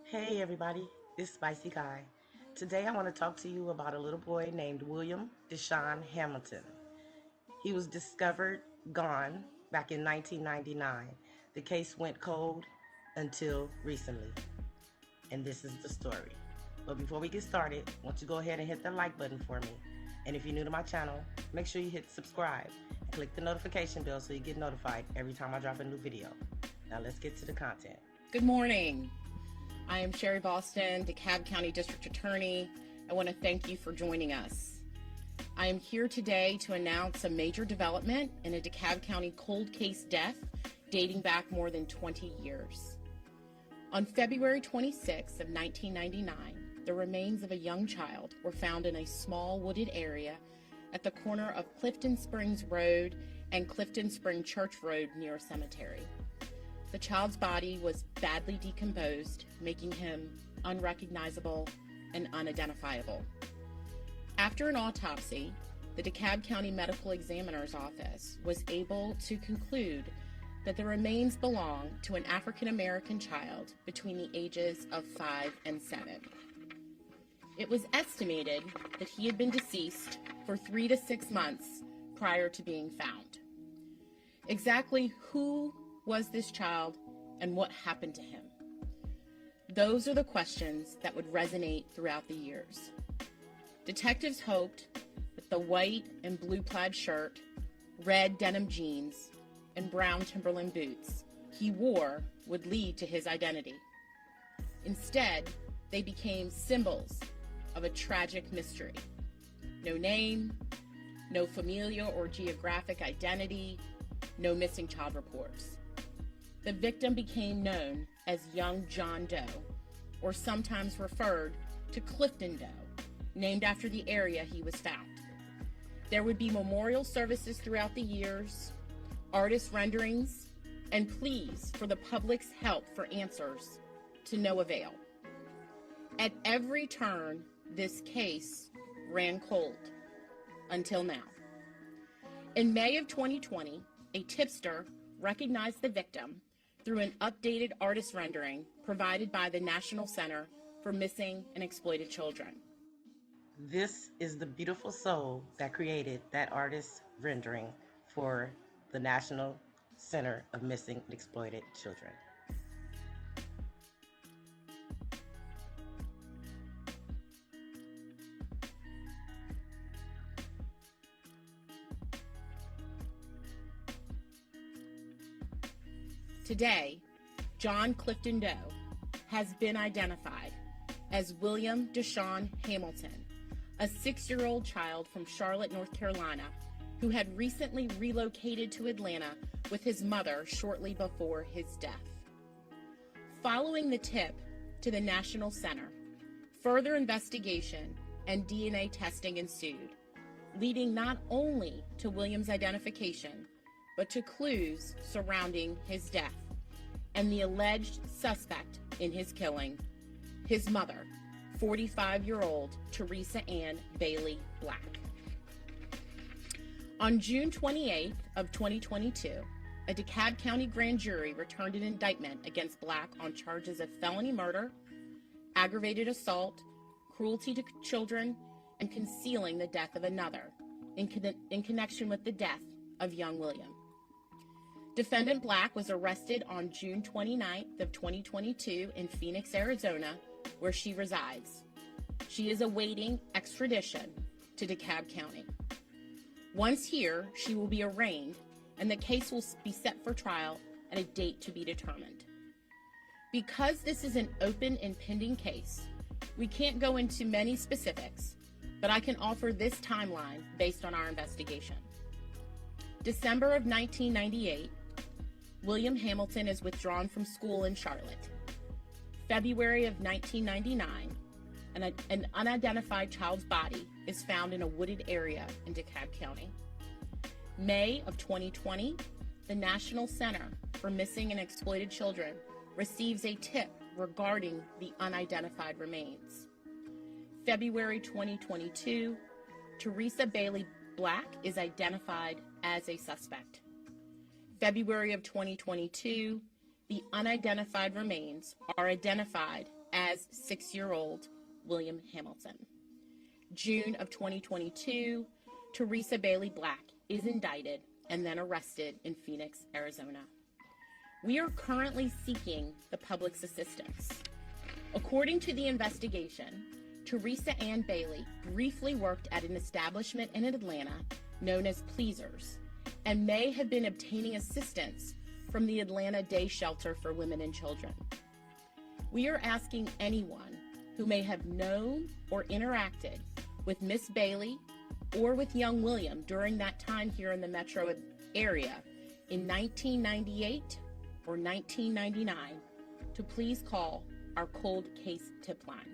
Hey everybody, it's Spicy Guy. Today I want to talk to you about a little boy named William DaShawn Hamilton. He was discovered gone back in 1999. The case went cold until recently, and this is the story. But before we get started, I want you to go ahead and hit the like button for me. And if you're new to my channel, make sure you hit subscribe and click the notification bell so you get notified every time I drop a new video. Now let's get to the content. Good morning. I am Sherry Boston, Dekalb County District Attorney. I want to thank you for joining us. I am here today to announce a major development in a Dekalb County cold case death dating back more than 20 years. On February 26th of 1999, the remains of a young child were found in a small wooded area at the corner of Clifton Springs Road and Clifton Spring Church Road near a cemetery. The child's body was badly decomposed, making him unrecognizable and unidentifiable. After an autopsy, the Dekalb County Medical Examiner's Office was able to conclude that the remains belong to an African American child between the ages of 5 and 7. It was estimated that he had been deceased for 3 to 6 months prior to being found. Exactly who was this child and what happened to him? Those are the questions that would resonate throughout the years. Detectives hoped that the white and blue plaid shirt, red denim jeans, and brown Timberland boots he wore would lead to his identity. Instead, they became symbols of a tragic mystery. No name, no familial or geographic identity, no missing child reports. The victim became known as young John Doe, or sometimes referred to Clifton Doe, named after the area he was found. There would be memorial services throughout the years, artist renderings, and pleas for the public's help for answers, to no avail. At every turn, this case ran cold, until now. In May of 2020, a tipster recognized the victim through an updated artist rendering provided by the National Center for Missing and Exploited Children. This is the beautiful soul that created that artist rendering for the National Center of Missing and Exploited Children. Today, John Clifton Doe has been identified as William DaShawn Hamilton, a 6-year-old child from Charlotte, North Carolina, who had recently relocated to Atlanta with his mother shortly before his death. Following the tip to the National Center, further investigation and DNA testing ensued, leading not only to William's identification, but to clues surrounding his death and the alleged suspect in his killing, his mother, 45-year-old Teresa Ann Bailey Black. On June 28th of 2022, a Dekalb County grand jury returned an indictment against Black on charges of felony murder, aggravated assault, cruelty to children, and concealing the death of another in connection with the death of young William. Defendant Black was arrested on June 29th of 2022 in Phoenix, Arizona, where she resides. She is awaiting extradition to Dekalb County. Once here, she will be arraigned, and the case will be set for trial at a date to be determined. Because this is an open and pending case, we can't go into many specifics, but I can offer this timeline based on our investigation. December of 1998, William Hamilton is withdrawn from school in Charlotte. February of 1999, an unidentified child's body is found in a wooded area in Dekalb County. May of 2020, the National Center for Missing and Exploited Children receives a tip regarding the unidentified remains. February 2022, Teresa Bailey Black is identified as a suspect. February of 2022, the unidentified remains are identified as 6-year-old William Hamilton. June of 2022, Teresa Bailey Black is indicted and then arrested in Phoenix, Arizona. We are currently seeking the public's assistance. According to the investigation, Teresa Ann Bailey briefly worked at an establishment in Atlanta known as Pleasers and may have been obtaining assistance from the Atlanta Day Shelter for Women and Children. We are asking anyone who may have known or interacted with Miss Bailey or with young William during that time here in the metro area in 1998 or 1999 to please call our cold case tip line.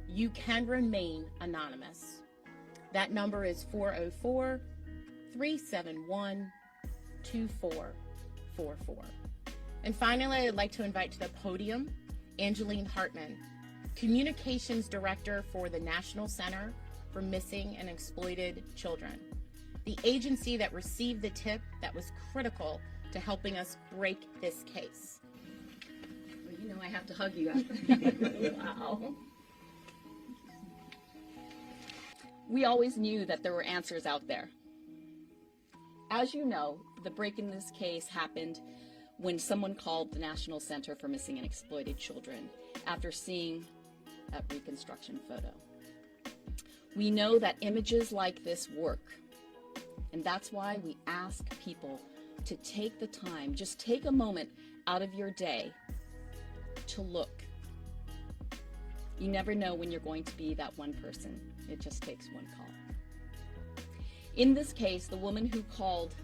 You can remain anonymous. That number is 404-371-2444. And finally, I'd like to invite to the podium Angeline Hartman, Communications Director for the National Center for Missing and Exploited Children, the agency that received the tip that was critical to helping us break this case. Well, you know I have to hug you after that. Wow. We always knew that there were answers out there. As you know, the break in this case happened when someone called the National Center for Missing and Exploited Children after seeing that reconstruction photo. We know that images like this work, and that's why we ask people to take the time, just take a moment out of your day to look. You never know when you're going to be that one person. It just takes one call. In this case, the woman who called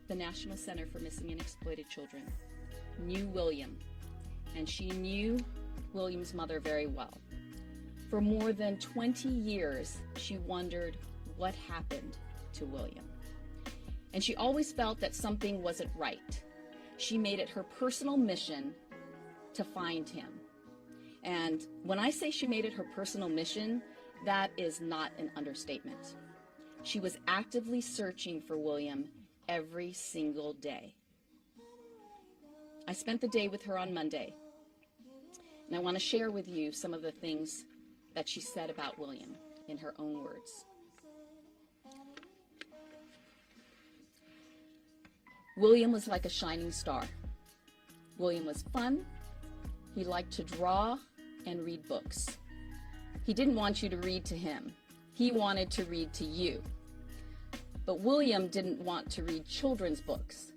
the National Center for Missing and Exploited Children knew William, and she knew William's mother very well. For more than 20 years, she wondered what happened to William. And she always felt that something wasn't right. She made it her personal mission to find him. And when I say she made it her personal mission, that is not an understatement. She was actively searching for William every single day. I spent the day with her on Monday, and I want to share with you some of the things that she said about William in her own words. William was like a shining star. William was fun. He liked to draw and read books. He didn't want you to read to him. He wanted to read to you. But William didn't want to read children's books.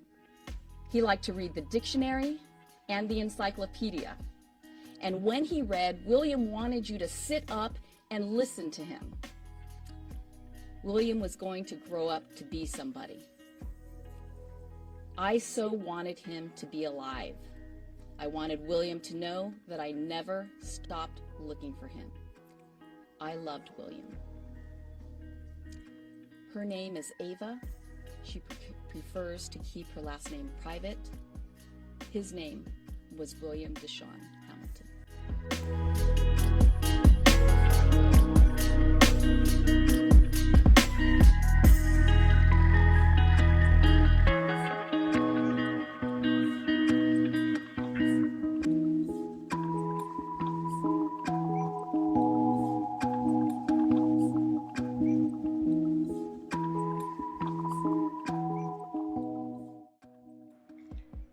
He liked to read the dictionary and the encyclopedia. And when he read, William wanted you to sit up and listen to him. William was going to grow up to be somebody. I so wanted him to be alive. I wanted William to know that I never stopped looking for him. I loved William. Her name is Ava. She prefers to keep her last name private. His name was William DaShawn Hamilton.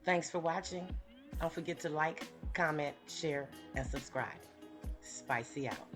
Thanks for watching. Don't forget to like, comment, share, and subscribe. Spicey out.